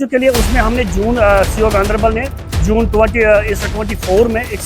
जो के लिए उसमें हमने जून सीओ गांधरबल ने जून 24 में एक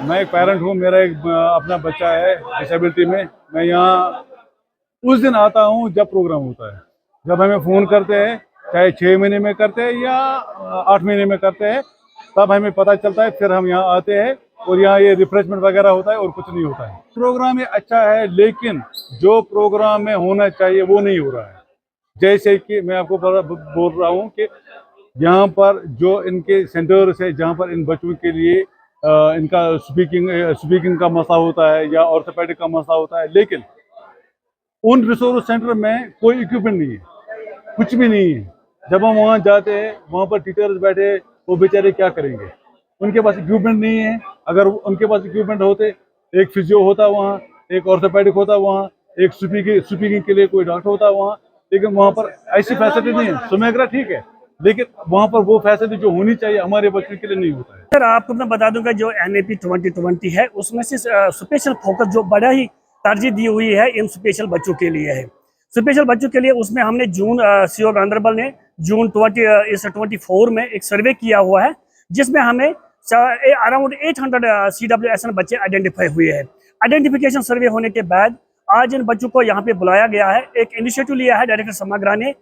मैं एक पेरेंट हूँ। मेरा एक अपना बच्चा है डिसेबिलिटी में। मैं यहाँ उस दिन आता हूँ जब प्रोग्राम होता है, जब हमें फ़ोन करते हैं, चाहे 6 महीने में करते हैं या 8 महीने में करते हैं, तब हमें पता चलता है। फिर हम यहाँ आते हैं और यहाँ ये रिफ्रेशमेंट वगैरह होता है और कुछ नहीं होता है। प्रोग्राम ये अच्छा है, लेकिन जो प्रोग्राम में होना चाहिए वो नहीं हो रहा है। जैसे कि मैं आपको बोल रहा हूँ कि यहाँ पर जो इनके सेंटर्स है, जहाँ पर इन बच्चों के लिए इनका स्पीकिंग का मसला होता है या ऑर्थोपेडिक का मसला होता है, लेकिन उन रिसोर्स सेंटर में कोई इक्विपमेंट नहीं है, कुछ भी नहीं है। जब हम वहाँ जाते हैं, वहाँ पर टीचर्स बैठे, वो बेचारे क्या करेंगे? उनके पास इक्विपमेंट नहीं है। अगर उनके पास इक्विपमेंट होते, एक फिजियो होता वहाँ, एक ऑर्थोपेडिक होता वहाँ, एक स्पीकिंग के लिए कोई डॉक्टर होता वहाँ, लेकिन वहाँ पर ऐसी फैसिलिटी नहीं है। सोनोग्राफी ठीक है, लेकिन वहाँ पर वो फैसिलिटी जो होनी चाहिए हमारे बच्चों के लिए नहीं होता है। सर आपको मैं बता दूंगा, जो NAP 2020 है उसमें से स्पेशल फोकस जो बड़ा ही तरजीह दी हुई है इन स्पेशल बच्चों के लिए है। स्पेशल बच्चों के लिए उसमें हमने जून सीओ गांधरबल ने जून 24 में एक सर्वे किया हुआ है, जिसमें हमें अराउंड 800 CWSN बच्चे आइडेंटिफाई हुए हैं। आइडेंटिफिकेशन सर्वे होने के बाद आज इन बच्चों को यहाँ पे बुलाया गया है। एक इनिशिएटिव लिया है डायरेक्टर समग्रा ने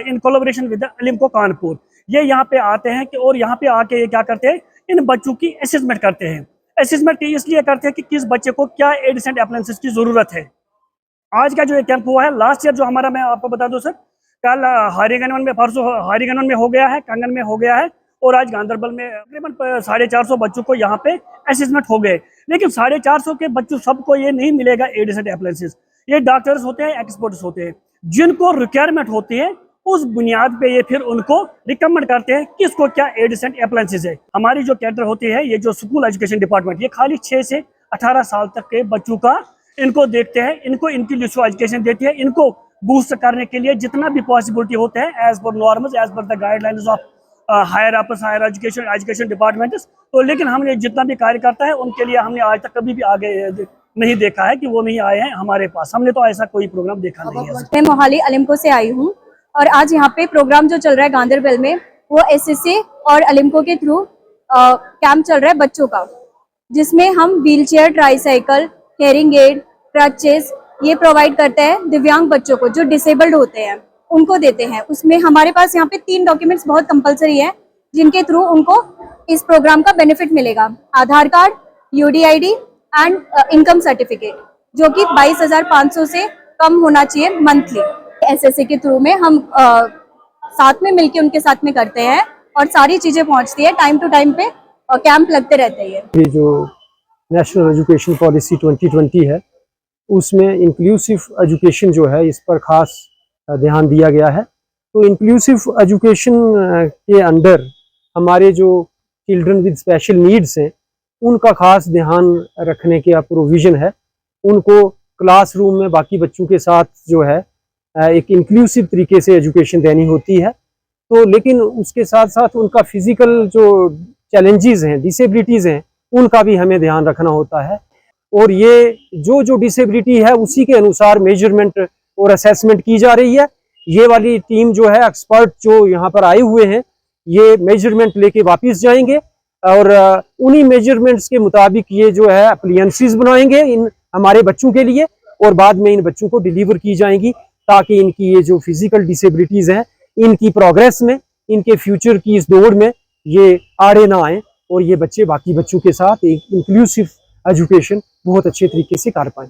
इन कोलैबोरेशन विद अलिम्को कानपुर। ये यहाँ पे आते हैं कि और यहाँ पे आके ये क्या करते हैं, इन बच्चों की असेसमेंट करते हैं। असेसमेंट इसलिए करते हैं कि किस बच्चे को क्या एडिसेंट अप्लायंसेस की जरूरत है। आज का जो ये कैंप हुआ है, लास्ट ईयर जो हमारा, मैं आपको बता दूं सर, कल हरिगनवन में, परसों हरिगनवन में हो गया है, कंगन में हो गया है, और आज गांधरबल में तकरीबन 450 बच्चों को यहाँ पे असेसमेंट हो गए। लेकिन 450 के बच्चों सबको ये नहीं मिलेगा एडिसेंट अप्लायंसेस। ये डॉक्टर्स होते हैं, एक्सपर्ट्स होते हैं, जिनको रिक्वायरमेंट होती है उस बुनियाद पे ये फिर उनको रिकमेंड करते हैं कि इसको क्या एडिसेंट अप्लायंसेस है। हमारी जो कैडर होती है, ये जो स्कूल एजुकेशन डिपार्टमेंट, ये खाली 6 से 18 साल तक के बच्चों का इनको देखते हैं, इनको इनकी लिसो एजुकेशन देती है। इनको बूस्ट करने के लिए जितना भी पॉसिबिलिटी होते हैं as per norms, as per the guidelines of higher education department. तो लेकिन हमने जितना भी कार्य करता है उनके लिए हमने आज तक कभी भी आगे नहीं देखा है कि वो नहीं आए हैं हमारे पास। हमने तो ऐसा कोई प्रोग्राम देखा नहीं है। मैं मोहाली अलिम्को से आई हूँ और आज यहाँ पे प्रोग्राम जो चल रहा है गांधरबल में, वो SSA और अलिम्को के थ्रू कैंप चल रहा है बच्चों का, जिसमें हम wheelchair, tricycle, hearing aid, crutches ये प्रोवाइड करते हैं दिव्यांग बच्चों को जो डिसेबल्ड होते हैं, उनको देते हैं। उसमें हमारे पास यहाँ पे 3 डॉक्यूमेंट्स बहुत कंपलसरी है, जिनके थ्रू उनको इस प्रोग्राम का बेनिफिट मिलेगा। Aadhaar card, UDID and income certificate, जो कि 22,500 से कम होना चाहिए मंथली। SSA के थ्रू में हम साथ में मिलके उनके साथ में करते हैं और सारी चीजें पहुंचती है टाइम टू टाइम पे, और कैंप लगते रहते हैं। ये जो नेशनल एजुकेशन पॉलिसी 2020 है, उसमें इंक्लूसिव एजुकेशन जो है, इस पर खास ध्यान दिया गया है। तो इंक्लूसिव एजुकेशन के अंदर हमारे जो चिल्ड्रन विद स्पेशल नीड्स हैं, उनका खास ध्यान रखने का प्रोविज़न है। उनको क्लासरूम में बाकी बच्चों के साथ जो है एक इंक्लूसिव तरीके से एजुकेशन देनी होती है। तो लेकिन उसके साथ साथ उनका फिजिकल जो चैलेंजेस हैं, डिसेबिलिटीज़ हैं, उनका भी हमें ध्यान रखना होता है। और ये जो डिसेबिलिटी है उसी के अनुसार मेजरमेंट और असेसमेंट की जा रही है। ये वाली टीम जो है, एक्सपर्ट जो यहाँ पर आए हुए हैं, ये मेजरमेंट लेके वापस जाएंगे और उन्हीं मेजरमेंट्स के मुताबिक ये जो है अप्लायंसेस बनाएंगे इन हमारे बच्चों के लिए, और बाद में इन बच्चों को डिलीवर की जाएंगी, ताकि इनकी ये जो फिजिकल डिसेबिलिटीज़ हैं, इनकी प्रोग्रेस में, इनके फ्यूचर की इस दौड़ में ये आड़े ना आए और ये बच्चे बाकी बच्चों के साथ एक इंक्लूसिव एजुकेशन बहुत अच्छे तरीके से कर पाएँ।